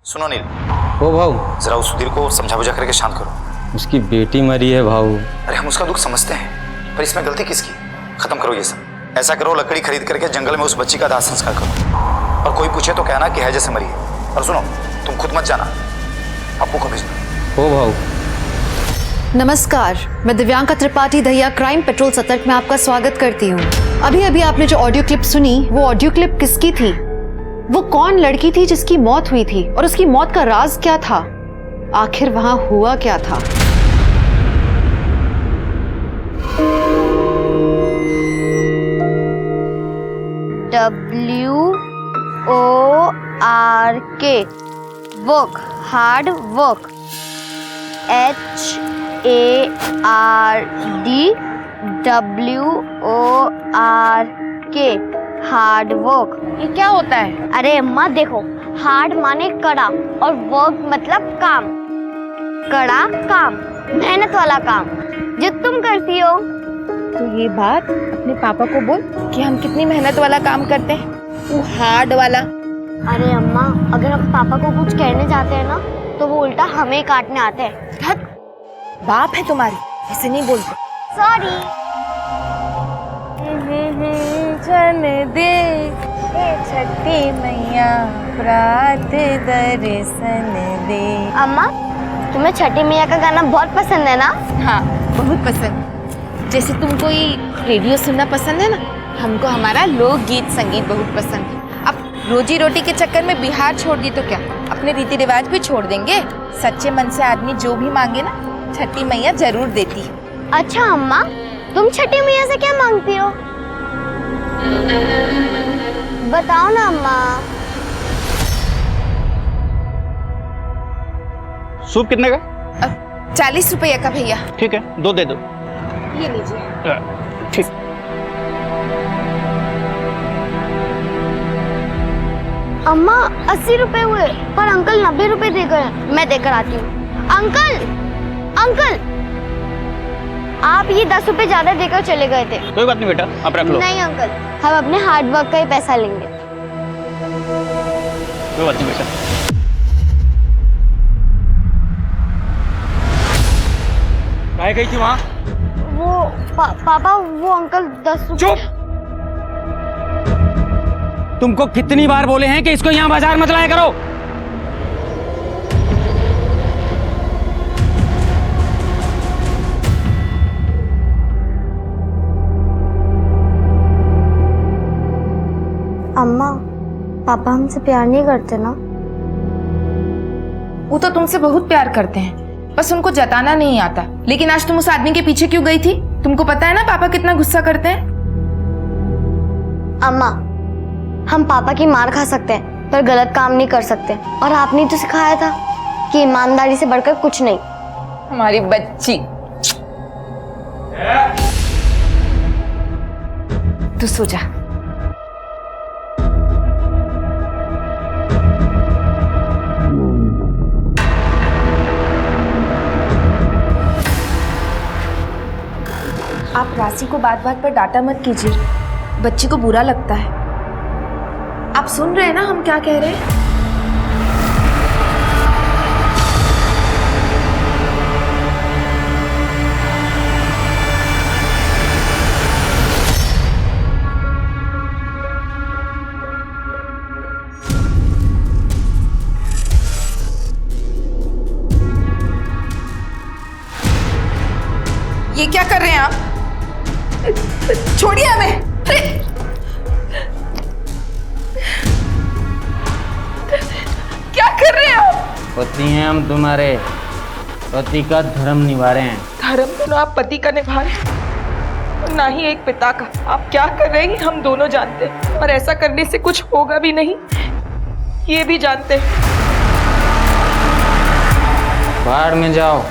सुनो नील, ओ भाऊ, जरा उस सुधीर को समझा बुझा करके शांत करो। उसकी बेटी मरी है भाऊ। अरे हम उसका दुख समझते हैं, पर इसमें गलती किसकी? खत्म करो ये सब। ऐसा करो, लकड़ी खरीद करके जंगल में उस बच्ची का दाह संस्कार करो, और कोई पूछे तो कहना कि है जैसे मरी है। और सुनो, तुम खुद मत जाना, अप्पू को भेजना। ओ भाऊ। नमस्कार, मैं दिव्यांका त्रिपाठी दहिया क्राइम पेट्रोल सतर्क में आपका स्वागत करती हूँ। अभी अभी आपने जो ऑडियो क्लिप सुनी, वो ऑडियो क्लिप किसकी थी? वो कौन लड़की थी जिसकी मौत हुई थी, और उसकी मौत का राज क्या था? आखिर वहां हुआ क्या था? WORK work, hard work. HARD WORK, hard work. ये क्या होता है? अरे अम्मा देखो, हार्ड माने कड़ा और वर्क मतलब काम। कड़ा काम, मेहनत वाला काम जो तुम करती हो। तो ये बात अपने पापा को बोल कि हम कितनी मेहनत वाला काम करते हैं, वो हार्ड वाला। अरे अम्मा, अगर हम पापा को कुछ कहने जाते हैं ना, तो वो उल्टा हमें काटने आते हैं। धत, बाप है तुम्हारी, ऐसे नहीं बोलते। सॉरी। जन दे छठी मैया प्रात दर्शन दे। अम्मा, तुम्हें छठी मैया का गाना बहुत पसंद है ना? हाँ, बहुत पसंद। जैसे तुमको ये रेडियो सुनना पसंद है ना, हमको हमारा लोकगीत संगीत बहुत पसंद है। अब रोजी रोटी के चक्कर में बिहार छोड़ दी तो क्या, अपने रीति रिवाज भी छोड़ देंगे। सच्चे मन से आदमी जो भी मांगे ना, छठी मैया जरूर देती है। अच्छा अम्मा, तुम छठी मैया से क्या मांगती हो? बताओ ना अम्मा। सूप कितने का? 40 रुपये का भैया। ठीक है, 2 दे दो। ये लीजिए। ठीक। अम्मा 80 रुपए हुए, पर अंकल 90 रुपए दे गए। मैं देकर आती हूँ। अंकल, अंकल, आप ये 10 रुपए ज्यादा देकर चले गए थे। कोई बात नहीं बेटा, आप रख लो। नहीं अंकल, हम अपने हार्ड वर्क का ही पैसा लेंगे। कोई बात नहीं बेटा। कहाँ गई थी वहाँ? वो पापा, वो अंकल 10 रुपए। चुप! तुमको कितनी बार बोले हैं कि इसको यहाँ बाजार मत लाया करो? अम्मा, पापा हमसे प्यार नहीं करते ना? वो तो तुमसे बहुत प्यार करते हैं, बस उनको जताना नहीं आता। लेकिन आज तुम उस आदमी के पीछे क्यों गई थी? तुमको पता है ना पापा कितना गुस्सा करते हैं। अम्मा, हम पापा की मार खा सकते हैं, पर गलत काम नहीं कर सकते। और आपने तो सिखाया था कि ईमानदारी से बढ़कर कुछ नहीं। हमारी बच्ची। तू सो जा। आप राशि को बात बात पर डांटा मत कीजिए, बच्ची को बुरा लगता है। आप सुन रहे हैं ना हम क्या कह रहे हैं? ये क्या कर रहे हैं आप? छोड़िए हमें। क्या कर रहे हैं आप? पति हैं हम तुम्हारे, पति का धर्म निभा रहे हैं। धर्म तो ना आप पति का निभा रहे हैं, और ना ही एक पिता का। आप क्या कर रहे हैं हम दोनों जानते हैं, और ऐसा करने से कुछ होगा भी नहीं, ये भी जानते हैं। बाहर में जाओ।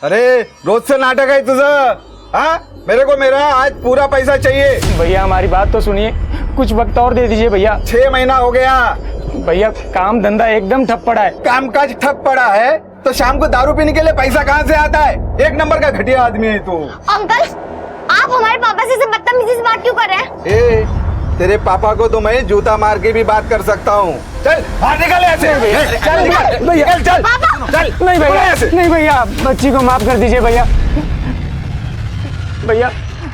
अरे रोज से नाटक है तुझं? हाँ, मेरे को मेरा आज पूरा पैसा चाहिए। भैया हमारी बात तो सुनिए, कुछ वक्त और दे दीजिए भैया। 6 महीना हो गया, भैया काम धंधा एकदम ठप पड़ा है। काम काज ठप पड़ा है तो शाम को दारू पीने के लिए पैसा कहाँ से आता है? एक नंबर का घटिया आदमी है तू। अंकल, आप हमारे पापा से बदतमीजी से बात क्यों कर रहे हैं? ए, तेरे पापा को तो मैं जूता मार के भी बात कर सकता हूँ। चल बाहर निकल ऐसे। चल निकल भैया, चल चल। नहीं भैया, नहीं भैया, बच्ची को माफ कर दीजिए भैया। भैया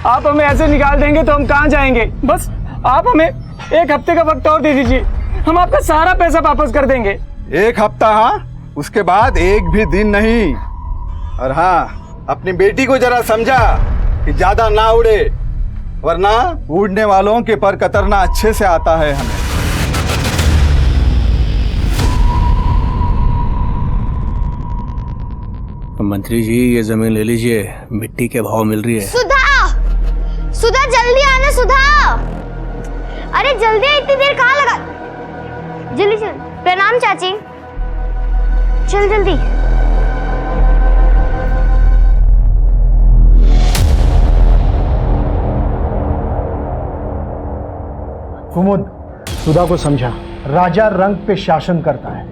आप हमें ऐसे निकाल देंगे तो हम कहाँ जाएंगे? बस आप हमें एक हफ्ते का वक्त और दे दीजिए, हम आपका सारा पैसा वापस कर देंगे। एक हफ्ता? हाँ, उसके बाद एक भी दिन नहीं। और हाँ, अपनी बेटी को जरा समझा कि ज्यादा ना उड़े, वरना उड़ने वालों के पर कतरना अच्छे से आता है हमें। मंत्री जी ये जमीन ले लीजिए, मिट्टी के भाव मिल रही है। सुधा, सुधा जल्दी आना सुधा। अरे जल्दी, इतनी देर कहाँ लगा? जल्दी चल। प्रणाम चाची, चल जल्दी। कुमुद, सुधा को समझा, राजा रंग पे शासन करता है,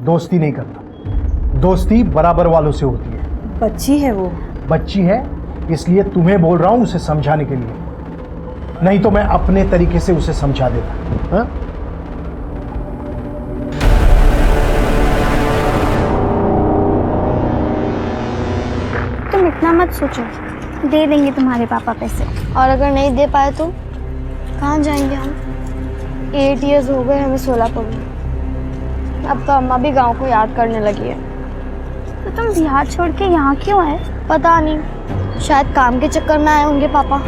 दोस्ती नहीं करता। दोस्ती बराबर वालों से होती है। बच्ची है वो। बच्ची है इसलिए तुम्हें बोल रहा हूं उसे समझाने के लिए, नहीं तो मैं अपने तरीके से उसे समझा देता। हाँ? तुम इतना मत सोचो, दे देंगे तुम्हारे पापा पैसे। और अगर नहीं दे पाए तो कहाँ जाएंगे हम? 8 इयर्स हो गए हमें सोलापुर में। अब तो अम्मा भी गांव को याद करने लगी है। तो तुम बिहार छोड़ के यहाँ क्यों आए? पता नहीं, शायद काम के चक्कर में आए होंगे पापा।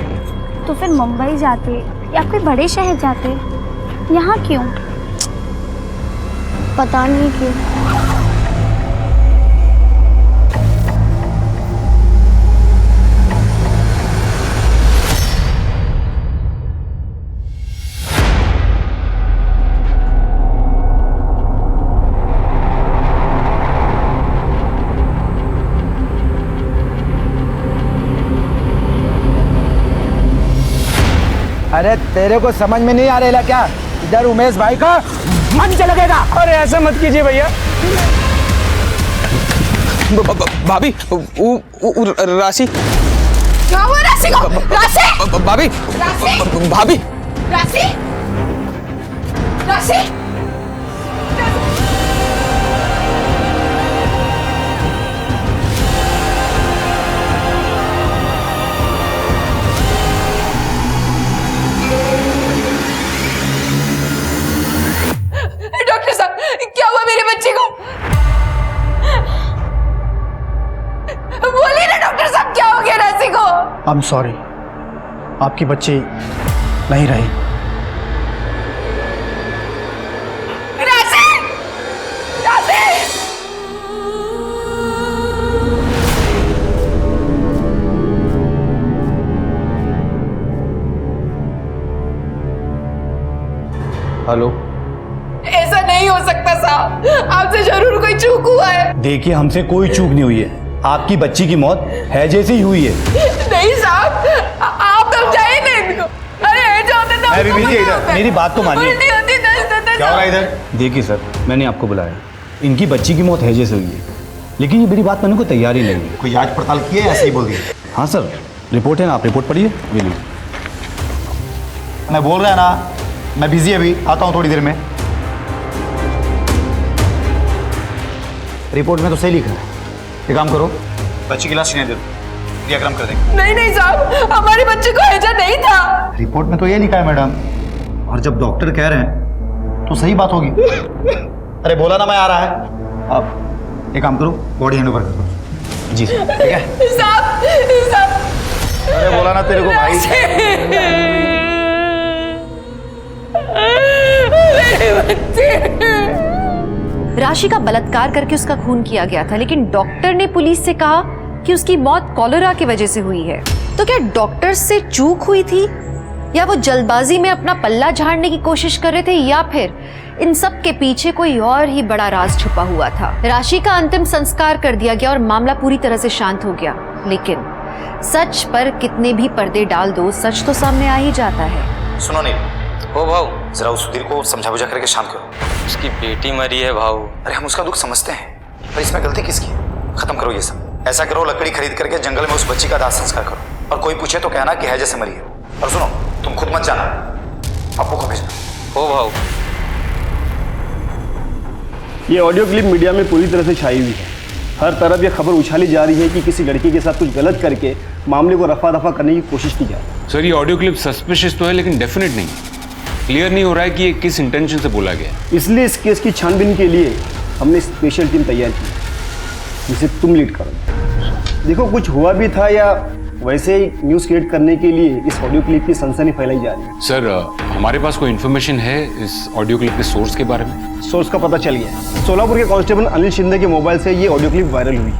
तो फिर मुंबई जाते या कोई बड़े शहर जाते, यहाँ क्यों? पता नहीं क्यों। अरे तेरे को समझ में नहीं आ रहा क्या? इधर उमेश भाई का मन चलेगा। अरे ऐसा मत कीजिए भैया। भाभी राशि क्या हुआ राशि को? राशि? भाभी राशि? भाभी राशि? राशि? डॉक्टर साहब, क्या हुआ मेरे बच्चे को? बोलिए ना डॉक्टर साहब, क्या हो गया राशि को? आई एम सॉरी, आपकी बच्ची नहीं रही। राशि! राशि! हेलो, ऐसा नहीं हो सकता साहब, आपसे जरूर कोई चूक हुआ है। देखिए हमसे कोई चूक नहीं हुई है, आपकी बच्ची की मौत है जैसे ही हुई है। नहीं साहब, आप समझाइए ना इनको। अरे ऐसा होता था, मैं भी बिजी इधर, मेरी बात तो मानिए। उल्टी होती, दस्त होता क्या हो रहा है इधर? देखिए सर, मैंने आपको बुलाया, इनकी बच्ची की मौत हैजे से हुई है, लेकिन ये मेरी बात मानने को तैयार ही नहीं है। कोई जांच पड़ताल की है? ऐसे ही बोल दिया। हाँ सर, रिपोर्ट है ना, आप रिपोर्ट पढ़िए। ये लीजिए। मैं बोल रहा है ना, मैं बिजी अभी आता हूँ थोड़ी देर में। रिपोर्ट में तो सही लिखा है। एक काम करो, बच्ची की लाश नहीं दे दो, क्रियाक्रम कर देंगे। नहीं नहीं साहब, हमारे बच्चे को हैजा नहीं था। रिपोर्ट में तो ये लिखा है मैडम, और जब डॉक्टर कह रहे हैं तो सही बात होगी। अरे बोला ना मैं आ रहा है। अब एक काम करो, बॉडी हैंड ओवर कर दो। जी सर। ठीक है साहब, साहब। अरे बोला ना तेरे को भाई। मेरे बच्चे। राशि का बलात्कार करके उसका खून किया गया था, लेकिन डॉक्टर ने पुलिस से कहा कि उसकी मौत कॉलेरा की वजह से हुई है। तो क्या डॉक्टर से चूक हुई थी, या वो जल्दबाजी में अपना पल्ला झाड़ने की कोशिश कर रहे थे, या फिर इन सब के पीछे कोई और ही बड़ा राज छुपा हुआ था? राशि का अंतिम संस्कार कर दिया गया और मामला पूरी तरह से शांत हो गया, लेकिन सच पर कितने भी पर्दे डाल दो, सच तो सामने आ ही जाता है। सुनो नील, हो भाव, जरा उस सुधीर को समझा बुझा करके शांत करो। उसकी बेटी मरी है भाऊ। अरे हम उसका दुख समझते हैं, पर इसमें गलती किसकी है? खत्म करो ये सब। ऐसा करो, लकड़ी खरीद करके जंगल में उस बच्ची का दाह संस्कार करो, और कोई पूछे तो कहना कि है जैसे मरी है। और सुनो, तुम खुद मत जाना, अप्पू को भेजना। हो भाऊ। ये ऑडियो क्लिप मीडिया में पूरी तरह से छाई हुई है। हर तरफ ये खबर उछाली जा रही है कि किसी लड़की के साथ कुछ गलत करके मामले को रफा दफा करने की कोशिश की जाए। सर, ये ऑडियो क्लिप सस्पिशियस तो है, लेकिन डेफिनेट नहीं। क्लियर नहीं हो रहा है कि ये किस इंटेंशन से बोला गया। इसलिए इस केस की छानबीन के लिए हमने स्पेशल टीम तैयार की, जिसे तुम लीड करो। देखो, कुछ हुआ भी था या वैसे ही न्यूज़ क्रिएट करने के लिए इस ऑडियो क्लिप की सनसनी फैलाई जा रही है। सर, हमारे पास कोई इन्फॉर्मेशन है इस ऑडियो क्लिप के सोर्स के बारे में? सोर्स का पता चल गया। सोलापुर के कांस्टेबल अनिल शिंदे के मोबाइल से ये ऑडियो क्लिप वायरल हुई।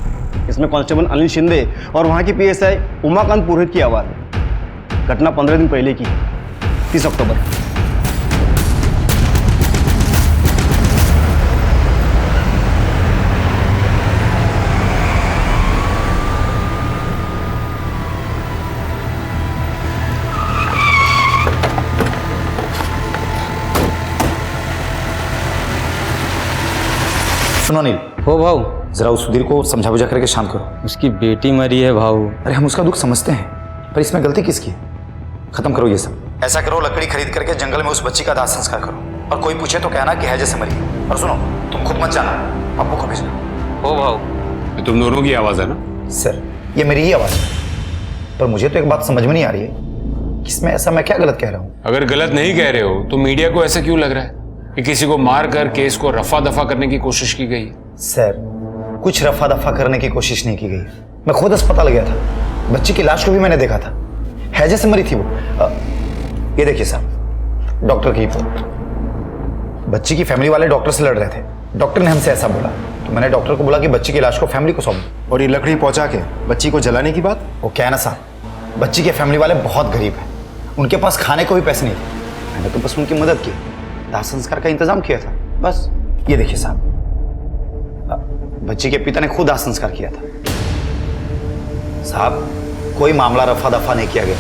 इसमें कांस्टेबल अनिल शिंदे और वहाँ की PSI उमाकांत पुरोहित की आवाज़ है। घटना 15 दिन पहले की, 30 अक्टूबर। सुनो नील। हो भाऊ। जरा उस सुधीर को समझा बुझा करके शांत करो। उसकी बेटी मरी है भाऊ। अरे हम उसका दुख समझते हैं, पर इसमें गलती किसकी है? खत्म करो ये सब। ऐसा करो, लकड़ी खरीद करके जंगल में उस बच्ची का दाह संस्कार करो, और कोई पूछे तो कहना कि है जैसे मरी है। और सुनो, तुम खुद मत जाना, अप्पू को भेजना। हो भाऊ। तुम दोनों की आवाज है ना? सर, ये मेरी ही आवाज है, पर मुझे तो एक बात समझ में नहीं आ रही है कि इसमें ऐसा मैं क्या गलत कह रहा हूँ। अगर गलत नहीं कह रहे हो तो मीडिया को ऐसा क्यों लग रहा है कि किसी को मार कर केस को रफा दफा करने की कोशिश की गई? सर, कुछ रफा दफा करने की कोशिश नहीं की गई। मैं खुद अस्पताल गया था, बच्ची की लाश को भी मैंने देखा था, है जैसे मरी थी वो। ये देखिए साहब, डॉक्टर की रिपोर्ट। बच्ची की फैमिली वाले डॉक्टर से लड़ रहे थे, डॉक्टर ने हमसे ऐसा बोला, तो मैंने डॉक्टर को बोला कि बच्ची की लाश को फैमिली को सौंप। और ये लकड़ी पहुंचा के बच्ची को जलाने की बात? वो क्या है ना साहब, बच्ची के फैमिली वाले बहुत गरीब हैं, उनके पास खाने को भी पैसे नहीं थे। मैंने तो बस उनकी मदद की, दाह संस्कार का इंतजाम किया था, बस। ये देखिए साहब, बच्ची के पिता ने खुद दाह संस्कार किया था। साहब, कोई मामला रफा दफा नहीं किया गया।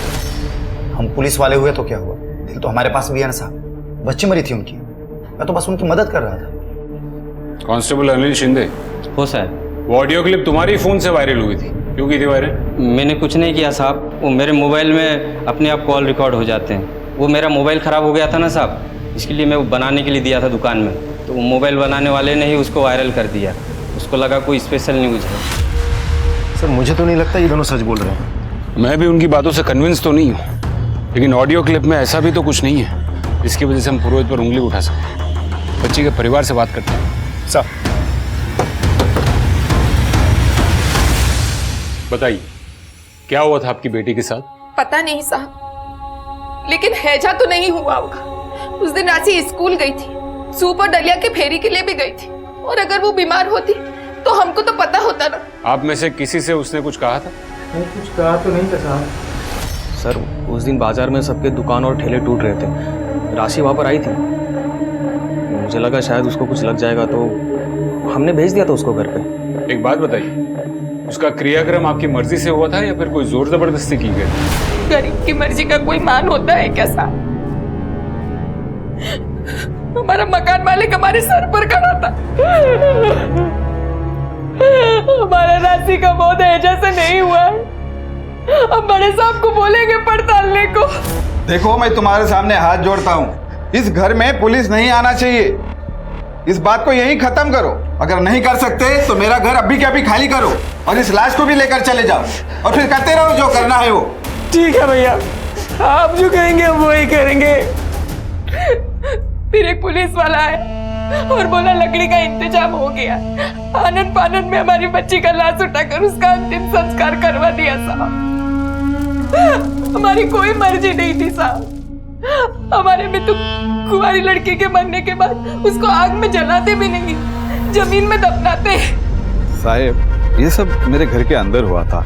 हम पुलिस वाले हुए तो क्या हुआ, दिल तो हमारे पास भी है ना साहब। बच्ची मरी थी उनकी, मैं तो बस उनकी मदद कर रहा था। कांस्टेबल अनिल शिंदे। हो सर। वो ऑडियो क्लिप तुम्हारी फोन से वायरल हुई थी, क्यों की थी वायरल? मैंने कुछ नहीं किया साहब, वो मेरे मोबाइल में अपने आप कॉल रिकॉर्ड हो जाते हैं। वो मेरा मोबाइल ख़राब हो गया था ना साहब, इसके लिए मैं वो बनाने के लिए दिया था दुकान में, तो वो मोबाइल बनाने वाले ने ही उसको वायरल कर दिया। उसको लगा कोई स्पेशल न्यूज़ है। सर, मुझे तो नहीं लगता ये दोनों सच बोल रहे हैं। मैं भी उनकी बातों से कन्विंस तो नहीं हूँ, लेकिन ऑडियो क्लिप में ऐसा भी तो कुछ नहीं है जिसकी वजह से हम पुरोहित पर उंगली उठा सकें। बच्ची के परिवार से बात करते हैं। सर, बताइए, क्या हुआ था आपकी बेटी के साथ? पता नहीं साहब, लेकिन हैजा तो नहीं हुआ होगा। उस दिन राशि स्कूल गई थी, सुपर डलिया के फेरी के लिए भी गई थी, और अगर वो बीमार होती तो हमको तो पता होता ना। आप में से किसी से उसने कुछ कहा था? कुछ कहा तो नहीं था साहब। सर, उस दिन बाजार में सबके दुकान और ठेले टूट रहे थे। राशि वहाँ पर आई थी, मुझे लगा शायद उसको कुछ लग जाएगा, तो हमने भेज दिया था उसको घर पे। एक बात बताइए, उसका क्रियाक्रम आपकी मर्जी से हुआ था या फिर कोई जोर जबरदस्ती की गई? गरीब की मर्जी का कोई मान होता है क्या साहब? हमारा मकान मालिक हमारे सर पर खड़ा था। हमारा राशि का मौत हैजा से नहीं हुआ है। अब बड़े साहब को बोलेंगे पड़तालने को। देखो, मैं तुम्हारे सामने हाथ जोड़ता हूँ, इस घर में पुलिस नहीं आना चाहिए। इस बात को यहीं खत्म करो। अगर नहीं कर सकते तो मेरा घर अभी के अभी खाली करो और इस लाश को भी लेकर चले जाओ, और फिर करते रहो जो करना है वो। ठीक है भैया, आप जो कहेंगे हम वही करेंगे। फिर एक पुलिस वाला है और बोला लकड़ी का इंतजाम हो गया। आनंद पानंद में हमारी बच्ची का लाश उठाकर उसका अंतिम संस्कार करवा दिया साहब। हमारी कोई मर्जी नहीं थी साहब। हमारे में तो कुंवारी लड़की के मरने के बाद उसको आग में जलाते भी नहीं, जमीन में दफनाते। साहब, ये सब मेरे घर के अंदर हुआ था,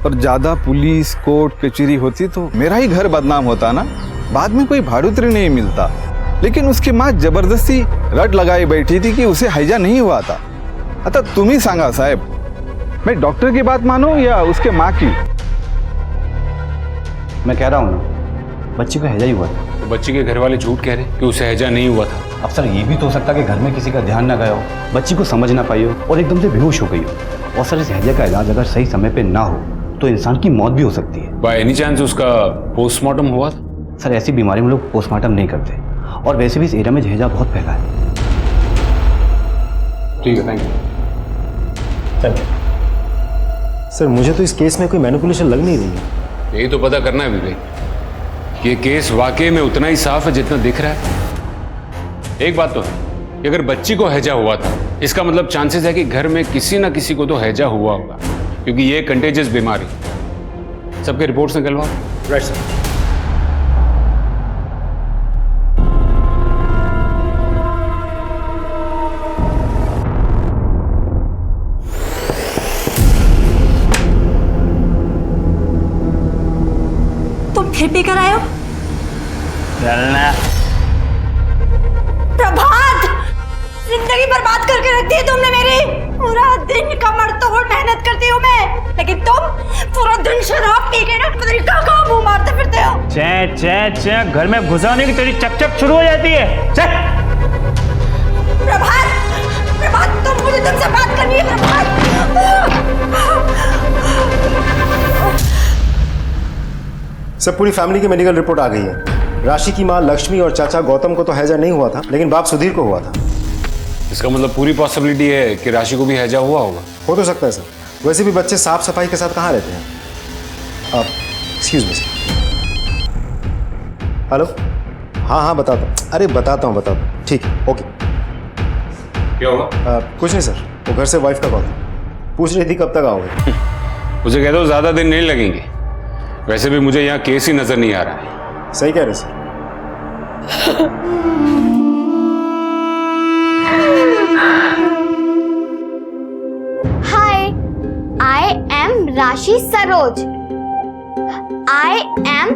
और ज्यादा पुलिस कोर्ट कचहरी होती तो मेरा ही घर बदनाम होता ना। बाद में कोई भाड़ुत्री नहीं मिलता, लेकिन उसकी माँ जबरदस्ती रट लगाई बैठी थी कि उसे हैजा नहीं हुआ था। आता तुम ही सांगा साहब, मैं डॉक्टर की बात मानूं या उसके माँ की? मैं कह रहा हूँ ना, बच्ची को हैजा ही हुआ था। तो बच्ची के घर वाले झूठ कह रहे कि उसे हैजा नहीं हुआ था। अब सर ये भी तो हो सकता है कि घर में किसी का ध्यान ना गया हो, बच्ची को समझ ना पाई हो और एकदम से बेहोश हो गई हो। और सर इस हैजे का इलाज अगर सही समय पे ना हो तो इंसान की मौत भी हो सकती है। बाय एनी चांस उसका पोस्टमार्टम हुआ था? सर ऐसी बीमारी में लोग पोस्टमार्टम नहीं करते, और वैसे भी इस एरिया में हैजा बहुत फैला है। ठीक है, थैंक यू। सर मुझे तो इस केस में कोई मैनिपुलेशन लग नहीं रही है। यही तो पता करना है विवेक, ये केस वाकई में उतना ही साफ है जितना दिख रहा है। एक बात तो है कि अगर बच्ची को हैजा हुआ था, इसका मतलब चांसेस है कि घर में किसी ना किसी को तो हैजा हुआ होगा, क्योंकि ये कंटेजियस बीमारी। सबके रिपोर्ट्स निकलवाओ। Right sir. तुम फिर पी कर आए हो? चलना। प्रभात, जिंदगी बर्बाद करके रख दी है तुमने मेरी। पूरा दिन कमर तोड़ मेहनत करती हूँ मैं, लेकिन तुम पूरा दिन शराब पी के ना पता नहीं कहाँ मुंह मारते फिरते हो। चे चे चे घर में घुसाने की तेरी चक शुरू हो जाती है। प्रभात, प्रभात मुझे तुमसे बात करनी है प्रभात। सर पूरी फैमिली की मेडिकल रिपोर्ट आ गई है। राशि की माँ लक्ष्मी और चाचा गौतम को तो हैजा नहीं हुआ था, लेकिन बाप सुधीर को हुआ था। इसका मतलब पूरी पॉसिबिलिटी है कि राशि को भी हैजा हुआ होगा। हो तो सकता है सर, वैसे भी बच्चे साफ सफाई के साथ कहाँ रहते हैं। आप एक्सक्यूज मी सर। हेलो, हाँ बताता हूँ। अरे बताता हूँ। ठीक है, ओके। क्या हुआ? कुछ नहीं सर, वो घर से वाइफ का कॉल था, पूछ रही थी कब तक आओगे। उसे कह दो ज्यादा दिन नहीं लगेंगे, वैसे भी मुझे यहाँ केस ही नजर नहीं आ रहा है। सही कह रहे सर। हाय, आई एम राशि Saroj. I am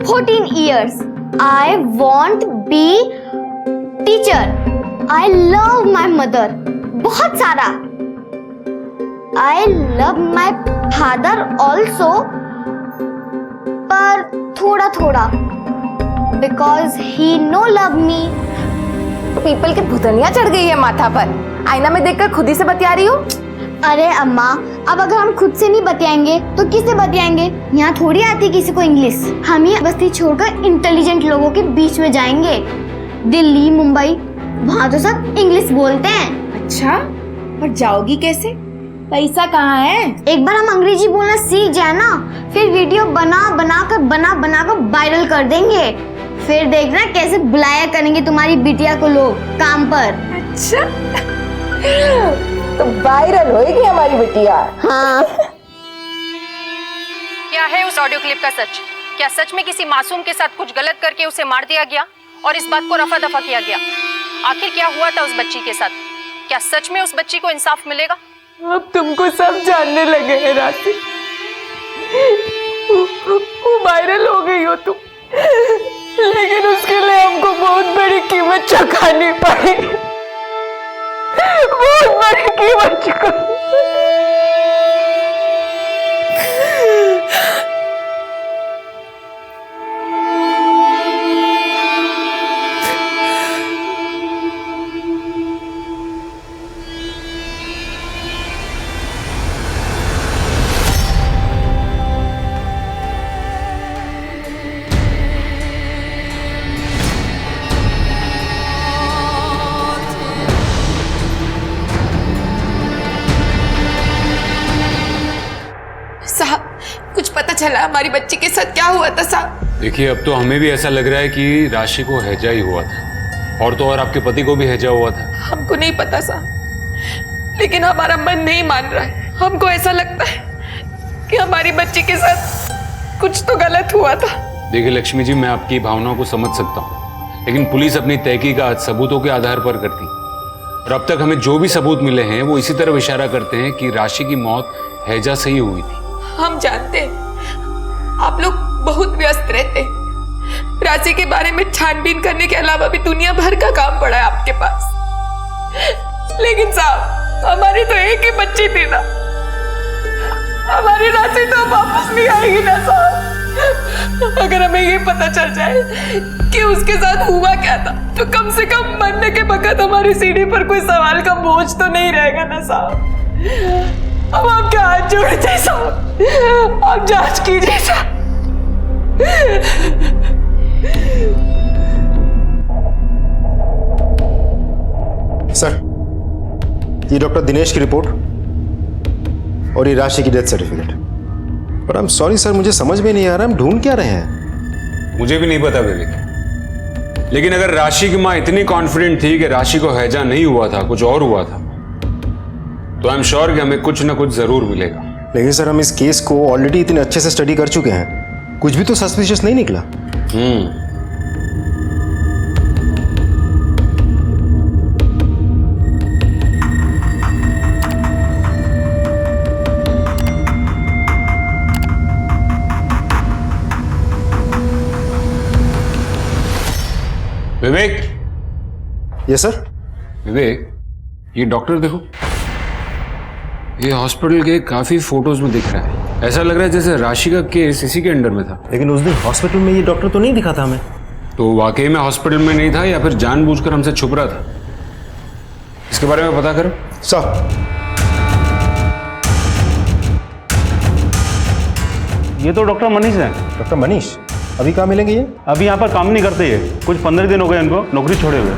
14 years. I want be teacher. I love my mother. बहुत सारा. I love my father also. पर थोड़ा थोड़ा because he no love me. People के भुतनिया चढ़ गई है माथा पर। आईना में देखकर खुद ही से बतिया रही हो। अरे अम्मा, अब अगर हम खुद से नहीं बतियाएंगे तो किससे बतियाएंगे? यहाँ थोड़ी आती किसी को इंग्लिश। हम ही बस्ती छोड़कर इंटेलिजेंट लोगों के बीच में जाएंगे। दिल्ली, मुंबई, वहाँ तो सब इंग्लिश बोलते हैं। अच्छा, और जाओगी कैसे? पैसा कहाँ है? एक बार हम अंग्रेजी बोलना सीख जाए ना, फिर वीडियो बना कर वायरल कर देंगे। फिर देखना कैसे बुलाया करेंगे तुम्हारी बिटिया को लोग काम पर। अच्छा, तो वायरल होएगी हमारी बिटिया। हाँ। क्या है उस ऑडियो क्लिप का सच? क्या सच में किसी मासूम के साथ कुछ गलत करके उसे मार दिया गया और इस बात को रफा दफा किया गया? आखिर क्या हुआ था उस बच्ची के साथ? क्या सच में उस बच्ची को इंसाफ मिलेगा? अब तुमको सब जानने लगे हैं राशि। वो वायरल हो गई हो तुम, लेकिन उसके लिए हमको बहुत बड़ी कीमत चुकानी पड़ी। बहुत बड़ी कीमत चुकानी। साहब, कुछ पता चला हमारी बच्ची के साथ क्या हुआ था साहब? देखिए, अब तो हमें भी ऐसा लग रहा है कि राशि को हैजा ही हुआ था, और तो और आपके पति को भी हैजा हुआ था। हमको नहीं पता साहब, लेकिन हमारा मन नहीं मान रहा है। हमको ऐसा लगता है कि हमारी बच्ची के साथ कुछ तो गलत हुआ था। देखिए लक्ष्मी जी, मैं आपकी भावनाओं को समझ सकता हूँ, लेकिन पुलिस अपनी तहकीकात सबूतों के आधार पर करती, और अब तक हमें जो भी सबूत मिले हैं वो इसी तरफ इशारा करते हैं कि राशि की मौत हैजा से ही हुई थी। हम जानते हैं आप लोग बहुत व्यस्त रहते हैं, राशि के बारे में छानबीन करने के अलावा भी दुनिया भर का काम पड़ा है आपके पास, लेकिन साहब हमारी तो एक ही बच्ची थी ना, हमारी राशि तो वापस नहीं आएगी ना साहब। अगर हमें ये पता चल जाए कि उसके साथ हुआ क्या था तो कम से कम मरने के वक्त हमारी सीढ़ी पर कोई सवाल का बोझ तो नहीं रहेगा ना साहब। अब आपके हाथ जोड़ते साहब, आप जांच कीजिए साहब। सर, ये डॉक्टर दिनेश की रिपोर्ट और ये राशि की death certificate. But I am sorry sir, मुझे समझ में नहीं आ रहा हम ढूंढ क्या रहे हैं। मुझे भी नहीं पता विवेक, लेकिन अगर राशि की माँ इतनी कॉन्फिडेंट थी कि राशि को हैजा नहीं हुआ था, कुछ और हुआ था, तो आई एम श्योर कि हमें कुछ ना कुछ जरूर मिलेगा। लेकिन सर, हम इस केस को ऑलरेडी इतने अच्छे से स्टडी कर चुके हैं, कुछ भी तो सस्पिशियस नहीं निकला। विवेक। Yes sir. विवेक, ये डॉक्टर देखो, ये हॉस्पिटल के काफी फोटोज में दिख रहा है। ऐसा लग रहा है जैसे राशि का केस इसी के अंडर में था। लेकिन उस दिन हॉस्पिटल में ये डॉक्टर तो नहीं दिखा था हमें। तो वाकई में हॉस्पिटल में नहीं था या फिर जानबूझकर हमसे छुप रहा था? इसके बारे में पता करो। सर, ये तो डॉक्टर मनीष हैं। डॉक्टर मनीष अभी कहाँ मिलेंगे ये? अभी यहाँ पर काम नहीं करते ये, कुछ 15 दिन हो गए इनको नौकरी छोड़े हुए।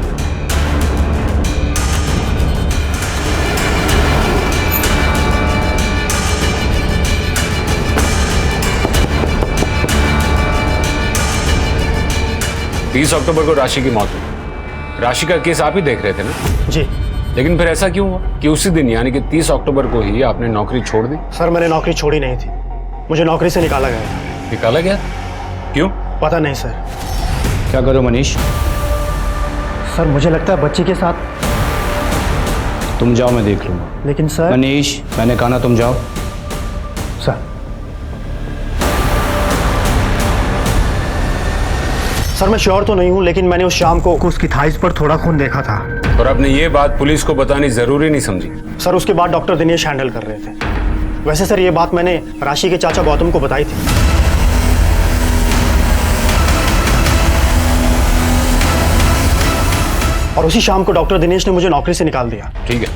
तीस अक्टूबर को राशि की मौत हुई। राशि का केस आप ही देख रहे थे ना? जी। लेकिन फिर ऐसा क्यों हुआ कि उसी दिन यानी कि 30 अक्टूबर को ही आपने नौकरी छोड़ दी? सर, मैंने नौकरी छोड़ी नहीं थी, मुझे नौकरी से निकाला गया था। निकाला गया? क्यों? पता नहीं सर। क्या करो मनीष? सर, मुझे लगता है बच्ची के साथ। तुम जाओ, मैं देख लूंगा। लेकिन सर। मनीष, मैंने कहा ना तुम जाओ। सर, सर मैं श्योर तो नहीं हूं, लेकिन मैंने उस शाम को उसकी थाइस पर थोड़ा खून देखा था। और आपने ये बात पुलिस को बतानी जरूरी नहीं समझी? सर, उसके बाद डॉक्टर दिनेश हैंडल कर रहे थे। वैसे सर, ये बात मैंने राशि के चाचा गौतम को बताई थी। और उसी शाम को डॉक्टर दिनेश ने मुझे नौकरी से निकाल दिया। ठीक है,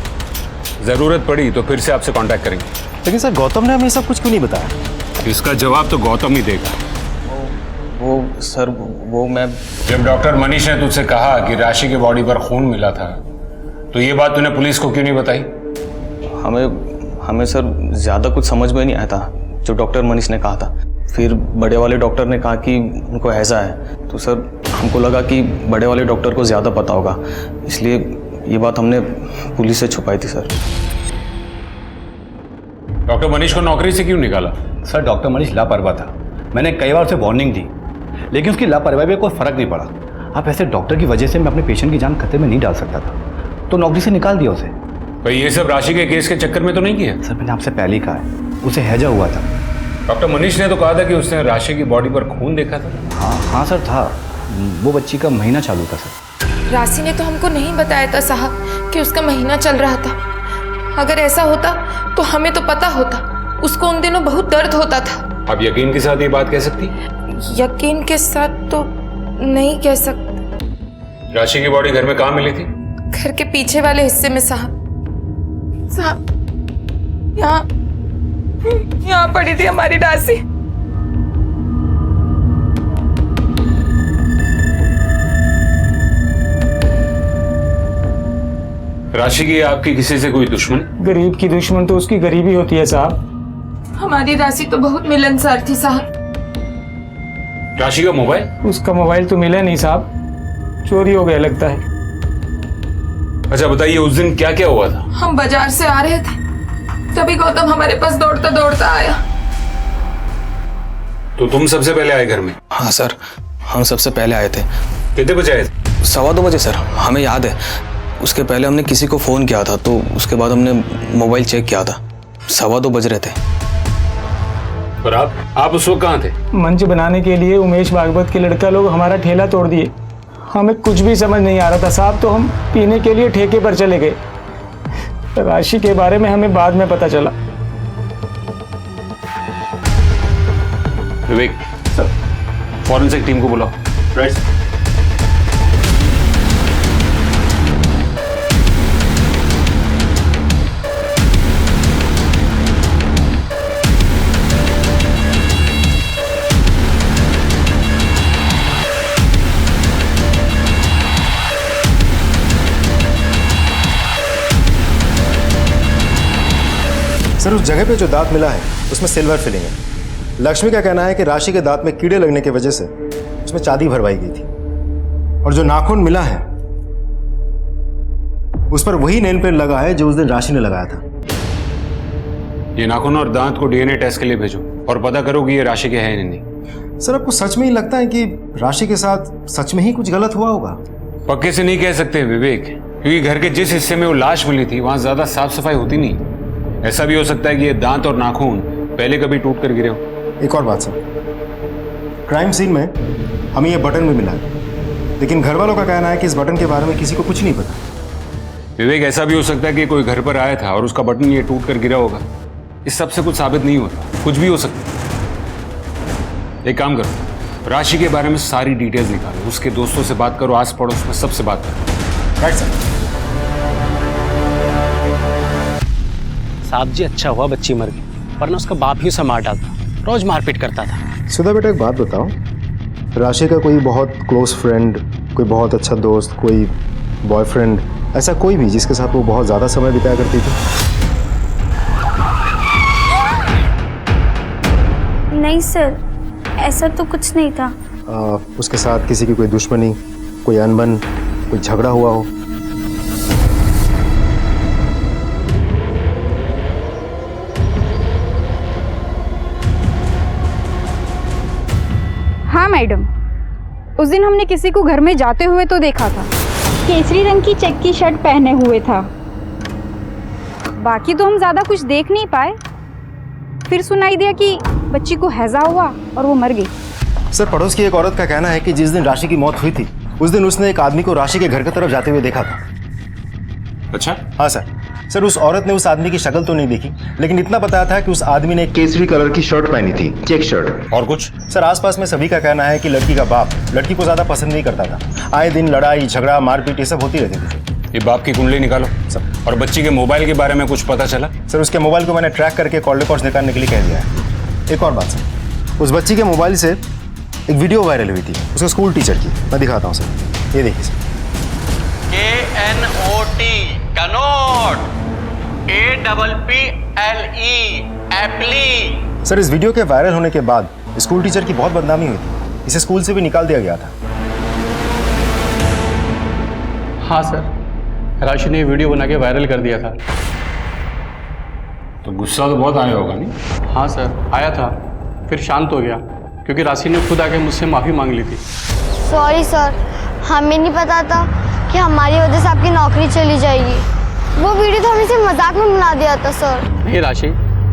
जरूरत पड़ी तो फिर से आपसे कांटेक्ट करेंगे। लेकिन सर, गौतम ने हमें सब कुछ क्यों नहीं बताया? इसका जवाब तो गौतम ही देगा। वो सर, वो मैं जब डॉक्टर मनीष ने तुझसे कहा कि राशि के बॉडी पर खून मिला था, तो ये बात तूने पुलिस को क्यों नहीं बताई? हमें सर ज़्यादा कुछ समझ में नहीं आया था जो डॉक्टर मनीष ने कहा था। फिर बड़े वाले डॉक्टर ने कहा कि उनको हैजा है, तो सर हमको लगा कि बड़े वाले डॉक्टर को ज़्यादा पता होगा, इसलिए ये बात हमने पुलिस से छुपाई थी सर। डॉक्टर मनीष को नौकरी से क्यों निकाला? सर, डॉक्टर मनीष लापरवाह था। मैंने कई बार उसे वार्निंग दी, लेकिन उसकी लापरवाही में कोई फर्क नहीं पड़ा। अब ऐसे डॉक्टर की वजह से मैं अपने पेशेंट की जान खतरे में नहीं डाल सकता था, तो नौकरी से निकाल दिया उसे। भाई, ये सब राशि के केस के चक्कर में तो नहीं किया? सर, मैंने आपसे पहले ही कहा है, उसे हैजा हुआ था। डॉक्टर मनीष ने तो कहा था कि उसने राशि की बॉडी पर खून देखा था। हाँ सर, था। वो बच्ची का महीना चालू था सर। राशि ने तो हमको नहीं बताया था साहब कि उसका महीना चल रहा था। अगर ऐसा होता तो हमें तो पता होता। उसको उन दिनों बहुत दर्द होता था। आप यकीन के साथ ये बात कह सकती? यकीन के साथ तो नहीं कह सकते। राशि की बॉडी घर में कहाँ मिली थी? घर के पीछे वाले हिस्से में साहब। यहाँ पड़ी थी हमारी राशि। राशि की आपकी किसी से कोई दुश्मन? गरीब की दुश्मन तो उसकी गरीबी होती है साहब। हमारी राशि तो बहुत मिलनसार थी साहब। राशि का मोबाइल? उसका मोबाइल तो मिला नहीं साहब, चोरी हो गया लगता है। अच्छा बताइए, उस दिन क्या क्या हुआ था? हम बाजार से आ रहे थे, तभी गौतम हमारे पास दौड़ता दौड़ता आया। तो तुम सबसे पहले आए घर में? हाँ सर, हम सबसे पहले आए थे। कितने बजे आए थे? 2:15 बजे सर, हमें याद है। उसके पहले हमने किसी को फ़ोन किया था, तो उसके बाद हमने मोबाइल चेक किया था। 2:15 बज रहे थे। और आप उस वक्त कहाँ थे? मंच बनाने के लिए उमेश भागवत के लड़का लोग हमारा ठेला तोड़ दिए। हमें कुछ भी समझ नहीं आ रहा था साहब, तो हम पीने के लिए ठेके पर चले गए। राशि के बारे में हमें बाद में पता चला। विवेक, फॉरेंसिक टीम को बुलाओ। राइट। सर उस जगह पे जो दांत मिला है उसमें सिल्वर फिलिंग है। लक्ष्मी का कहना है कि राशि के दांत में कीड़े लगने की वजह से उसमें चांदी भरवाई गई थी। और जो नाखून मिला है उस पर वही नेल पेंट लगा है जो उस दिन राशि ने लगाया था। ये नाखून और दांत को डीएनए टेस्ट के लिए भेजो और पता करो कि ये राशि के हैं या नहीं। सर आपको सच में ही लगता है कि राशि के साथ सच में ही कुछ गलत हुआ होगा? पक्के से नहीं कह सकते विवेक, क्योंकि घर के जिस हिस्से में वो लाश मिली थी वहां ज्यादा साफ सफाई होती नहीं। ऐसा भी हो सकता है कि ये दांत और नाखून पहले कभी टूट कर गिरे हो। एक और बात सर, क्राइम सीन में हमें ये बटन भी मिला है, लेकिन घर वालों का कहना है कि इस बटन के बारे में किसी को कुछ नहीं पता। विवेक ऐसा भी हो सकता है कि कोई घर पर आया था और उसका बटन ये टूट कर गिरा होगा। इस सब से कुछ साबित नहीं होता, कुछ भी हो सकता है। एक काम करो, राशि के बारे में सारी डिटेल्स निकालो, उसके दोस्तों से बात करो, आस पड़ोस में सबसे बात करो। Right sir. साहब जी अच्छा हुआ बच्ची मर गई, वरना उसका बाप ही उसे मार डालता, रोज मारपीट करता था। सुधा बेटा एक बात बताओ, राशि का कोई बहुत क्लोज फ्रेंड, कोई बहुत अच्छा दोस्त, कोई बॉयफ्रेंड, ऐसा कोई भी जिसके साथ वो बहुत ज़्यादा समय बिताया करती थी? नहीं सर, ऐसा तो कुछ नहीं था। उसके साथ किसी की कोई दुश्मनी, कोई अनबन, कोई झगड़ा हुआ हो? हाँ मैडम, उस दिन हमने किसी को घर में जाते हुए तो देखा था, केसरी रंग की चेक की शर्ट पहने हुए था। बाकी तो हम ज़्यादा कुछ देख नहीं पाए। फिर सुनाई दिया कि बच्ची को हैजा हुआ और वो मर गई। सर पड़ोस की एक औरत का कहना है कि जिस दिन राशि की मौत हुई थी उस दिन उसने एक आदमी को राशि के घर की तरफ जाते हुए देखा था। अच्छा? हाँ सर। सर उस औरत ने उस आदमी की शक्ल तो नहीं देखी, लेकिन इतना बताया था कि उस आदमी ने केसरी कलर की शर्ट पहनी थी, चेक शर्ट। और कुछ? सर आसपास में सभी का कहना है कि लड़की का बाप लड़की को ज्यादा पसंद नहीं करता था। आए दिन लड़ाई झगड़ा मारपीट ये सब होती रहती थी। ये बाप की कुंडली निकालो सर। और बच्ची के मोबाइल के बारे में कुछ पता चला? सर उसके मोबाइल को मैंने ट्रैक करके कॉल रिकॉर्ड्स निकालने के लिए कह दिया है। एक और बात सर, उस बच्ची के मोबाइल से एक वीडियो वायरल हुई थी उसके स्कूल टीचर की, मैं दिखाता हूँ सर, ये देखिए sir. KNOT Connaught, APPLE apply. Sir इस वीडियो के वायरल होने के बाद स्कूल टीचर की बहुत बदनामी हुई थी, इसे स्कूल से भी निकाल दिया गया था। हाँ सर, राशि ने वीडियो बना के वायरल कर दिया था। तो गुस्सा तो बहुत आया होगा नहीं? हाँ सर आया था, फिर शांत हो गया क्योंकि राशि ने खुद आके मुझसे माफ़ी मांग ली थी। सॉरी सर, हमें नहीं पता था कि हमारी वजह से आपकी नौकरी चली जाएगी। वो वीडियो तो हमने सिर्फ मजाक में बना दिया था सर। नहीं राशि,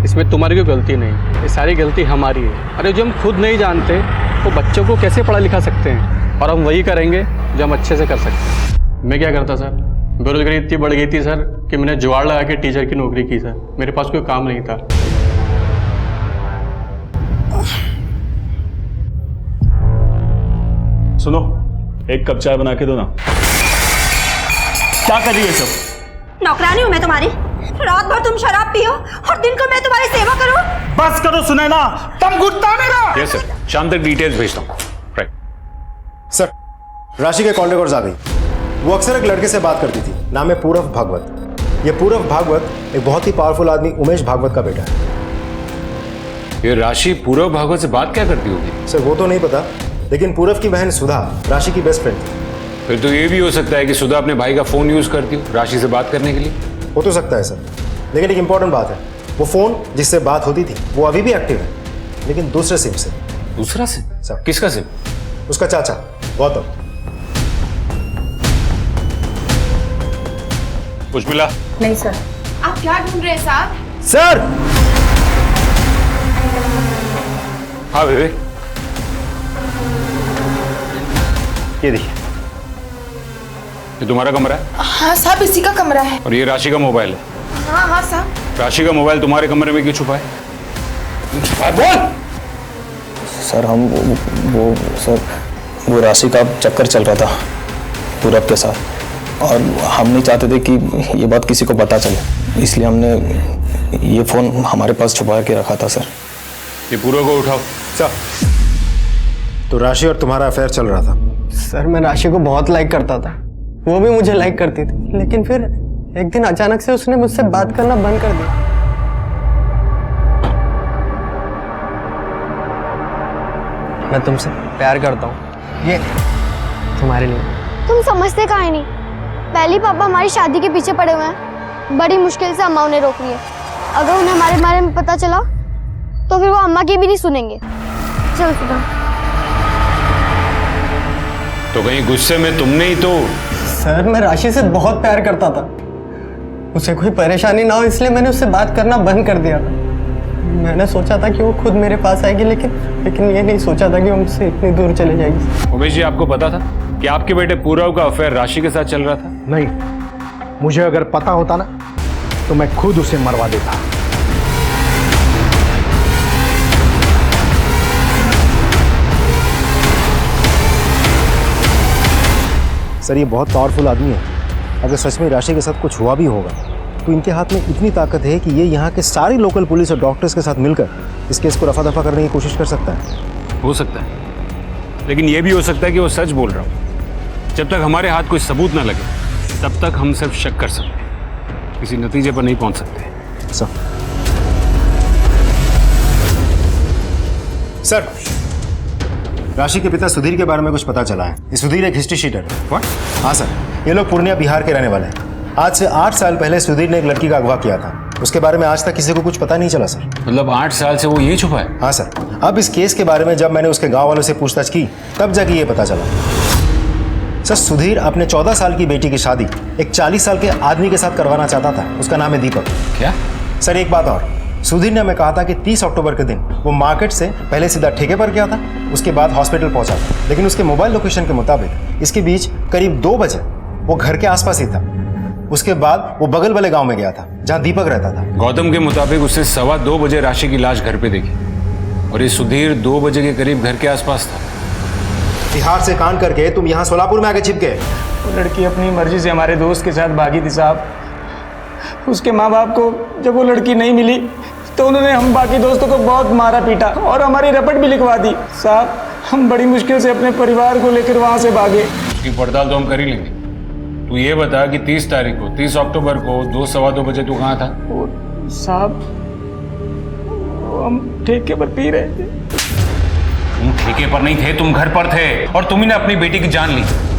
इसमें तुम्हारी कोई गलती नहीं, ये सारी गलती हमारी है। अरे जो हम खुद नहीं जानते वो बच्चों को कैसे पढ़ा लिखा सकते हैं, और हम वही करेंगे जो हम अच्छे से कर सकते हैं। मैं क्या करता सर, बेरोजगारी इतनी बढ़ गई थी सर कि मैंने जुगाड़ लगा के टीचर की नौकरी की सर। मेरे पास कोई काम नहीं था। सुनो, एक कप चाय बना के दो ना। क्या कर रही है सब? नौकरानी हूँ मैं तुम्हारी? रात भर तुम शराब पियो और दिन को मैं तुम्हारी सेवा करूं? बस करो सुनैना, तुम गुस्सा मेरा। यस सर, शाम तक डिटेल्स भेजता हूँ। राइट सर राशि के कॉल रिकॉर्ड्स आ गई। वो अक्सर एक लड़के से बात करती थी, नाम है पूरव भागवत। ये पूरव भागवत एक बहुत ही पावरफुल आदमी उमेश भागवत का बेटा है। ये राशि पूरव भागवत से बात क्या करती होगी? सर वो तो नहीं पता, लेकिन पूरव की बहन सुधा राशि की बेस्ट फ्रेंड थी। फिर तो ये भी हो सकता है कि सुधा अपने भाई का फोन यूज करती हो राशि से बात करने के लिए। हो तो सकता है सर, लेकिन एक इंपॉर्टेंट बात है, वो फोन जिससे बात होती थी वो अभी भी एक्टिव है, लेकिन दूसरे सिम से। दूसरा सिम? सर किसका सिम? उसका चाचा गौतम। कुछ मिला? नहीं सर। आप क्या ढूंढ रहे हैं साहब? सर हाँ विवेक, ये देखिए, ये तुम्हारा कमरा है? हाँ साहब इसी का कमरा है। और ये राशि का मोबाइल है? हाँ हाँ साहब। राशि का मोबाइल तुम्हारे कमरे में क्यों छुपा है? बोल। सर वो राशि का चक्कर चल रहा था पूरब के साथ, और हम नहीं चाहते थे कि ये बात किसी को पता चले, इसलिए हमने ये फ़ोन हमारे पास छुपा के रखा था सर। ये पूरब को उठाओ। सर, तो राशि और तुम्हारा अफेयर चल रहा था? सर मैं राशि को बहुत लाइक करता था, वो भी मुझे लाइक करती थी, लेकिन फिर एक दिन अचानक से उसने मुझसे बात करना बंद कर दिया। मैं तुमसे प्यार करता हूँ, ये तुम्हारे लिए। तुम समझते काहे नहीं? पहले पापा हमारी शादी के पीछे पड़े हुए हैं, बड़ी मुश्किल से अम्मा उन्हें रोक रही है। अगर उन्हें हमारे बारे में पता चला तो फिर वो अम्मा की भी नहीं सुनेंगे। चल सुधा। तो कहीं गुस्से में तुमने ही तो। सर मैं राशि से बहुत प्यार करता था, उसे कोई परेशानी ना हो इसलिए मैंने उससे बात करना बंद कर दिया था। मैंने सोचा था कि वो खुद मेरे पास आएगी, लेकिन ये नहीं सोचा था कि वो मुझसे इतनी दूर चले जाएगी। उमेश जी, आपको पता था कि आपके बेटे पूरब का अफेयर राशि के साथ चल रहा था? नहीं, मुझे अगर पता होता ना तो मैं खुद उसे मरवा देता। सर, ये बहुत पावरफुल आदमी है। अगर सच में राशि के साथ कुछ हुआ भी होगा तो इनके हाथ में इतनी ताकत है कि ये यहाँ के सारी लोकल पुलिस और डॉक्टर्स के साथ मिलकर इस केस को रफा दफा करने की कोशिश कर सकता है। हो सकता है, लेकिन ये भी हो सकता है कि वो सच बोल रहा हो। जब तक हमारे हाथ कोई सबूत ना लगे तब तक हम सिर्फ शक कर सकते हैं, किसी नतीजे पर नहीं पहुंच सकते। सर, राशि के पिता सुधीर के बारे में कुछ पता चला है। ये सुधीर एक हिस्ट्री शीटर है। हाँ सर, ये लोग पूर्णिया बिहार के रहने वाले हैं। आज से 8 साल पहले सुधीर ने एक लड़की का अगवा किया था, उसके बारे में आज तक किसी को कुछ पता नहीं चला सर। मतलब 8 साल से वो यही छुपा है? हाँ सर, अब इस केस के बारे में जब मैंने उसके गांव वालों से पूछताछ की तब जाके ये पता चला। सर, सुधीर अपने 14 साल की बेटी की शादी एक 40 साल के आदमी के साथ करवाना चाहता था। उसका नाम है दीपक। क्या? सर एक बात और, सुधीर ने हमें कहा था कि 30 अक्टूबर के दिन वो मार्केट से पहले सीधा ठेके पर गया था, उसके बाद हॉस्पिटल पहुंचा था, लेकिन उसके मोबाइल लोकेशन के मुताबिक इसके बीच करीब 2 बजे वो घर के आसपास ही था। उसके बाद वो बगल वाले गांव में गया था जहां दीपक रहता था। गौतम के मुताबिक उससे 2:15 बजे राशि की लाश घर पे देखी, और ये सुधीर 2 बजे के करीब घर के आसपास था। बिहार से कान करके तुम यहाँ सोलापुर में आके छिप गए। वो लड़की अपनी मर्जी से हमारे दोस्त के साथ भागी थी साहब। उसके माँ बाप को जब वो लड़की नहीं मिली तो उन्होंने हम बाकी दोस्तों को बहुत मारा पीटा और हमारी रपट भी लिखवा दी साहब। हम बड़ी मुश्किल से अपने परिवार को लेकर वहाँ से भागे। उसकी पड़ताल तो हम कर ही लेंगे। तू ये बता कि 30 तारीख को 30 अक्टूबर को 2-2:15 बजे तू कहाँ था? साहब हम ठेके पर पी रहे थे। तुम ठेके पर नहीं थे, तुम घर पर थे, और तुम ही ने अपनी बेटी की जान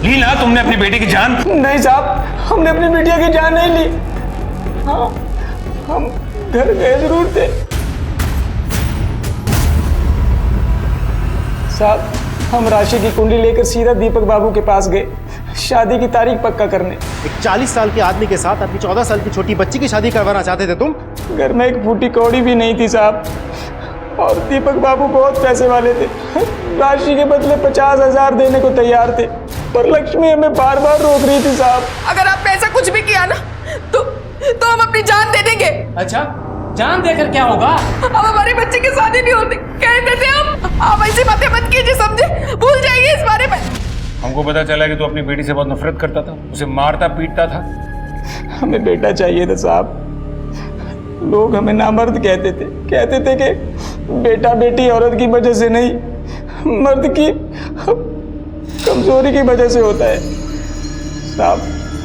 ली ना? तुमने अपनी बेटी की जान? नहीं साहब, हमने अपनी बेटिया की जान नहीं ली। हाँ, हम घर गए जरूर थे साहब। हम राशि की कुंडली लेकर सीधा दीपक बाबू के पास गए शादी की तारीख पक्का करने। एक 40 साल के आदमी के साथ अपनी 14 साल की छोटी बच्ची की शादी करवाना चाहते थे तुम? घर में एक फूटी कौड़ी भी नहीं थी साहब, और दीपक बाबू बहुत पैसे वाले थे। राशि के बदले 50,000 देने को तैयार थे, पर लक्ष्मी हमें बार बार रोक रही थी साहब। अगर आपने ऐसा कुछ भी किया ना तो हम अपनी जान दे देंगे। अच्छा, जान देकर क्या होगा? अब हमारी बच्ची की शादी नहीं होती कह देते हम। आप ऐसी बातें मत कीजिए, समझे? भूल जाइए इस बारे में। हमको पता चला कि तू अपनी बेटी से बहुत नफरत करता था, उसे मारता पीटता था। हमें बेटा चाहिए था साहब। लोग हमें नामर्द कहते थे कि बेटा बेटी औरत की वजह से नहीं, मर्द की कमजोरी की वजह से होता है साहब।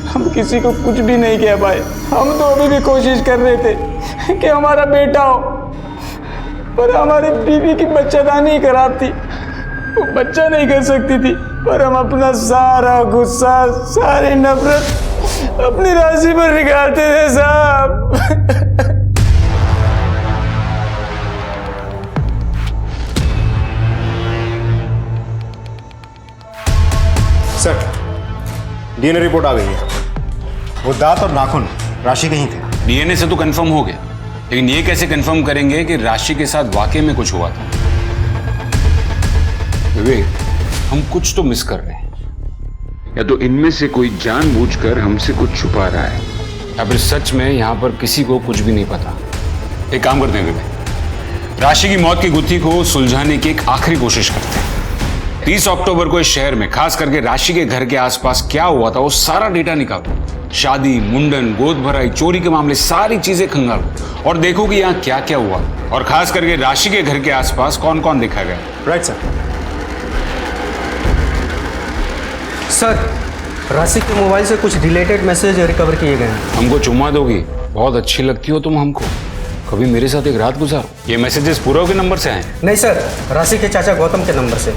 हम किसी को कुछ भी नहीं कह पाए। हम तो अभी भी कोशिश कर रहे थे कि हमारा बेटा हो, पर हमारी बीवी की बच्चादानी खराब थी, वो बच्चा नहीं कर सकती थी। पर हम अपना सारा गुस्सा, सारी नफरत अपनी राशि पर निकालते थे साहब। सर, डीएनए रिपोर्ट आ गई है। वो दांत और नाखून राशि के ही थे। डीएनए से तो कंफर्म हो गया, लेकिन ये कैसे कंफर्म करेंगे कि राशि के साथ वाकई में कुछ हुआ था? विवेक, हम कुछ तो मिस कर रहे हैं। या तो इनमें से कोई जानबूझकर हमसे कुछ छुपा रहा है, या फिर सच में यहाँ पर किसी को कुछ भी नहीं पता। एक काम करते हैं विवेक, राशि की मौत की गुत्थी को सुलझाने की एक आखिरी कोशिश करते हैं। 30 अक्टूबर को इस शहर में खास करके राशि के घर के आसपास क्या हुआ था वो सारा डेटा निकालो। शादी, मुंडन, गोद भराई, चोरी के मामले, सारी चीजें खंगालो और देखो कि यहाँ क्या क्या हुआ और खास करके राशि के घर के आसपास कौन कौन देखा गया। Right sir. सर, राशि के मोबाइल से कुछ रिलेटेड मैसेज रिकवर किए गए हैं। हमको चुम्मा दोगी? बहुत अच्छी लगती हो तुम हमको, कभी मेरे साथ एक रात गुजारो। ये मैसेजेस पूरव के नंबर से आए? नहीं सर, राशि के चाचा गौतम के नंबर से।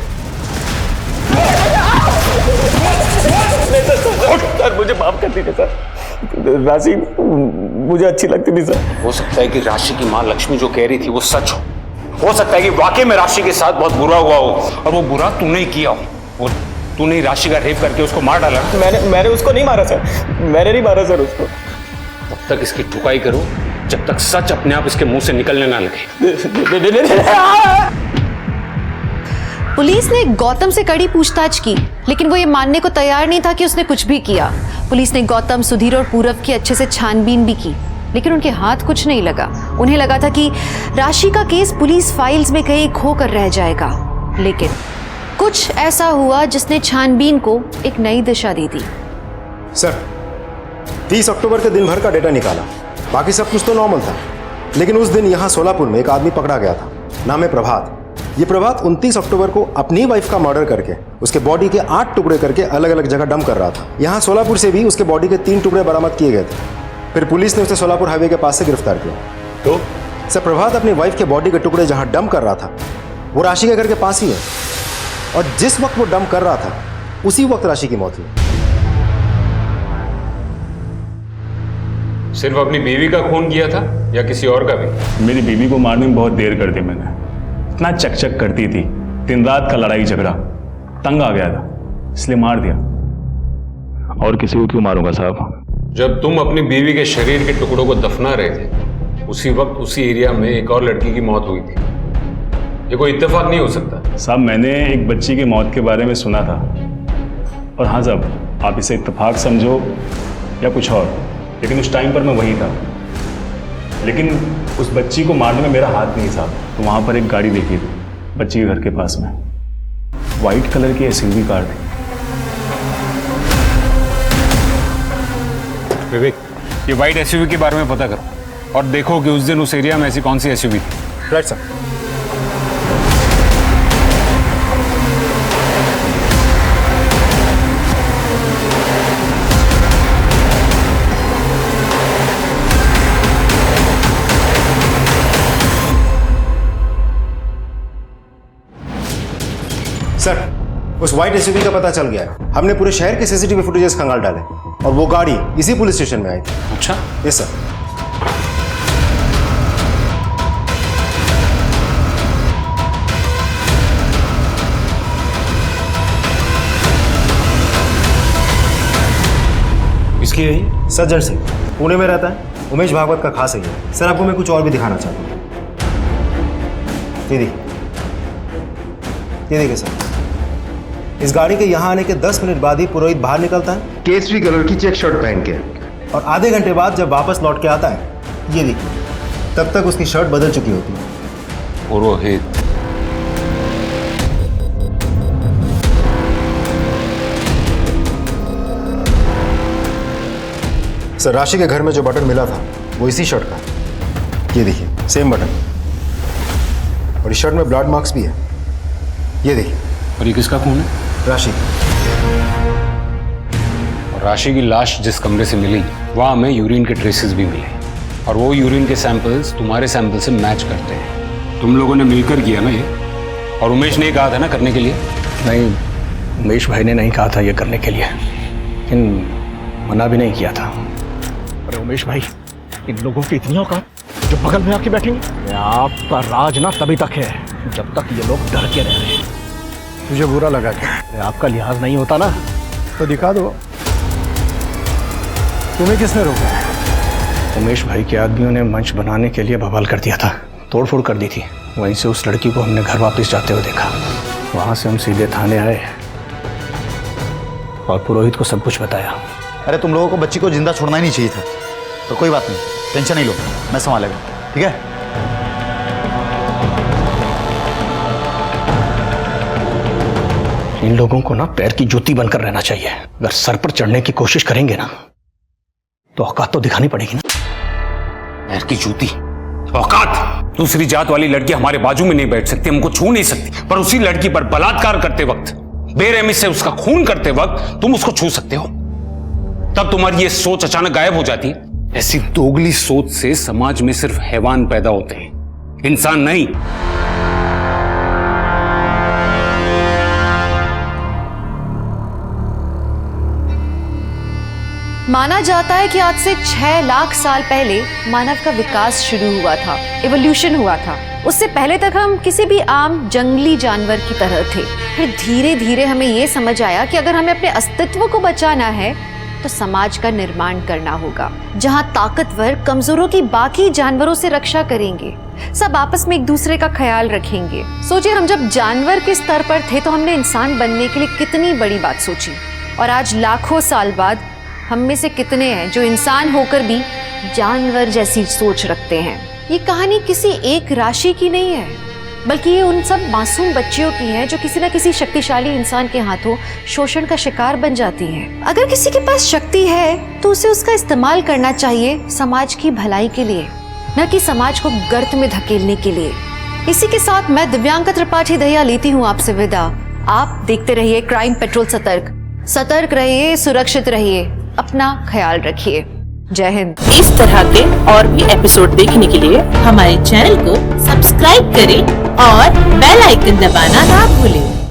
सर मुझे माफ कर दीजिए सर, राशि मुझे अच्छी लगती थी सर। हो सकता है कि राशि की माँ लक्ष्मी जो कह रही थी वो सच हो सकता है कि वाकई में राशि के साथ बहुत बुरा हुआ हो और वो बुरा तूने ही किया हो। तूने ही राशि का रेप करके उसको मार डाला। मैंने उसको नहीं मारा सर, मैंने नहीं मारा सर उसको। तब तक इसकी ठुकाई करो जब तक सच अपने आप इसके मुंह से निकलने ना लगे। पुलिस ने गौतम से कड़ी पूछताछ की, लेकिन वो ये मानने को तैयार नहीं था कि उसने कुछ भी किया। पुलिस ने गौतम, सुधीर और पूरव की अच्छे से छानबीन भी की, लेकिन उनके हाथ कुछ नहीं लगा। उन्हें लगा था कि राशि का केस पुलिस फाइल्स में कहीं खो कर रह जाएगा, लेकिन कुछ ऐसा हुआ जिसने छानबीन को एक नई दिशा दे दी। सर, 30 अक्टूबर के दिन भर का डेटा निकाला, बाकी सब कुछ तो नॉर्मल था, लेकिन उस दिन यहाँ सोलापुर में एक आदमी पकड़ा गया था, नाम है प्रभात। ये प्रभात 29 अक्टूबर को अपनी वाइफ का मर्डर करके उसके बॉडी के 8 टुकड़े करके अलग अलग जगह डंप कर रहा था। यहाँ सोलापुर से भी उसके बॉडी के 3 टुकड़े बरामद किए गए थे। फिर पुलिस ने उसे सोलापुर हाईवे के पास से गिरफ्तार किया। तो सर, प्रभात अपनी वाइफ के बॉडी के टुकड़े जहाँ डंप कर रहा था वो राशि के घर के पास ही है, और जिस वक्त वो डंप कर रहा था उसी वक्त राशि की मौत हुई। सिर्फ अपनी बीवी का खून किया था या किसी और का भी? मेरी बीवी को मारने में बहुत देर कर दी मैंने, इतना चकचक करती थी, दिन रात का लड़ाई झगड़ा, तंग आ गया था इसलिए मार दिया। और किसी को क्यों मारूंगा साहब? जब तुम अपनी बीवी के शरीर के टुकड़ों को दफना रहे थे उसी वक्त उसी एरिया में एक और लड़की की मौत हुई थी। ये कोई इत्तेफाक नहीं हो सकता। साहब, मैंने एक बच्ची की मौत के बारे में सुना था, और हाँ साहब, आप इसे इत्तेफाक समझो या कुछ और, लेकिन उस टाइम पर मैं वहीं था। लेकिन उस बच्ची को मारने में मेरा हाथ नहीं साहब। तो वहाँ पर एक गाड़ी देखी थी बच्ची के घर के पास में, वाइट कलर की एसयूवी कार थी। विवेक, ये वाइट एसयूवी के बारे में पता करो और देखो कि उस दिन उस एरिया में ऐसी कौन सी एसयूवी थी। Right sir. सर, उस व्हाइट एसयूवी का पता चल गया है। हमने पूरे शहर के सीसीटीवी फुटेजेस खंगाल डाले और वो गाड़ी इसी पुलिस स्टेशन में आई थी। अच्छा? Yes sir. इसकी यही सज्जन सिंह, पुणे में रहता है, उमेश भागवत का खास है। सर, आपको मैं कुछ और भी दिखाना चाहता हूँ। ये देखिए सर, इस गाड़ी के यहाँ आने के 10 मिनट बाद ही पुरोहित बाहर निकलता है केसरी कलर की चेक शर्ट पहन के, और आधे घंटे बाद जब वापस लौट के आता है, ये देखिए, तब तक उसकी शर्ट बदल चुकी होती है। पुरोहित? सर, राशि के घर में जो बटन मिला था वो इसी शर्ट का है। ये देखिए, सेम बटन, और इस शर्ट में ब्लड मार्क्स भी है। ये देखिए। और ये किसका खून है? राशि। और राशि की लाश जिस कमरे से मिली वहां हमें यूरिन के ट्रेसेस भी मिले, और वो यूरिन के सैंपल्स तुम्हारे सैंपल से मैच करते हैं। तुम लोगों ने मिलकर किया ना ये? और उमेश ने कहा था ना करने के लिए? नहीं, उमेश भाई ने नहीं कहा था ये करने के लिए, लेकिन मना भी नहीं किया था। अरे उमेश भाई, इन लोगों की इतनी औकात जो बगल में आके बैठेंगे। आपका राज ना तभी तक है जब तक ये लोग डर के रह रहे हैं। तुझे बुरा लगा क्या? आपका लिहाज नहीं होता ना तो दिखा दो। तुम्हें किसने रोका है? उमेश भाई के आदमियों ने मंच बनाने के लिए बवाल कर दिया था, तोड़फोड़ कर दी थी। वहीं से उस लड़की को हमने घर वापस जाते हुए देखा। वहाँ से हम सीधे थाने आए और पुरोहित को सब कुछ बताया। अरे तुम लोगों को बच्ची को जिंदा छोड़ना ही नहीं चाहिए था। तो कोई बात नहीं, टेंशन नहीं लो, मैं संभालेगा, ठीक है? इन लोगों को ना पैर की जूती बनकर रहना चाहिए। अगर सर पर चढ़ने की कोशिश करेंगे ना तो औकात तो दिखानी पड़ेगी ना। पैर की जूती, औकात? दूसरी जात वाली लड़की हमारे बाजू में नहीं बैठ सकती, हमको छू नहीं सकती, पर उसी लड़की पर बलात्कार करते वक्त, बेरहमी से उसका खून करते वक्त तुम उसको छू सकते हो। तब तुम्हारी ये सोच अचानक गायब हो जाती है। ऐसी दोगली सोच से समाज में सिर्फ हैवान पैदा होते हैं, इंसान नहीं। माना जाता है कि आज से 6 लाख साल पहले मानव का विकास शुरू हुआ था, एवोल्यूशन हुआ था। उससे पहले तक हम किसी भी आम जंगली जानवर की तरह थे। फिर धीरे धीरे हमें यह समझ आया कि अगर हमें अपने अस्तित्व को बचाना है तो समाज का निर्माण करना होगा, जहां ताकतवर कमजोरों की बाकी जानवरों से रक्षा करेंगे, सब आपस में एक दूसरे का ख्याल रखेंगे। सोचिए, हम जब जानवर के स्तर पर थे तो हमने इंसान बनने के लिए कितनी बड़ी बात सोची, और आज लाखों साल बाद हम में से कितने हैं जो इंसान होकर भी जानवर जैसी सोच रखते हैं। ये कहानी किसी एक राशि की नहीं है, बल्कि ये उन सब मासूम बच्चियों की है जो किसी न किसी शक्तिशाली इंसान के हाथों शोषण का शिकार बन जाती हैं। अगर किसी के पास शक्ति है तो उसे उसका इस्तेमाल करना चाहिए समाज की भलाई के लिए, न कि समाज को गर्त में धकेलने के लिए। इसी के साथ मैं दिव्यांका त्रिपाठी दहिया लेती हूँ आपसे विदा। आप देखते रहिए क्राइम पेट्रोल सतर्क। सतर्क रहिए, सुरक्षित रहिए, अपना ख्याल रखिए। जय हिंद। इस तरह के और भी एपिसोड देखने के लिए हमारे चैनल को सब्सक्राइब करें और बेल आइकन दबाना ना भूलें।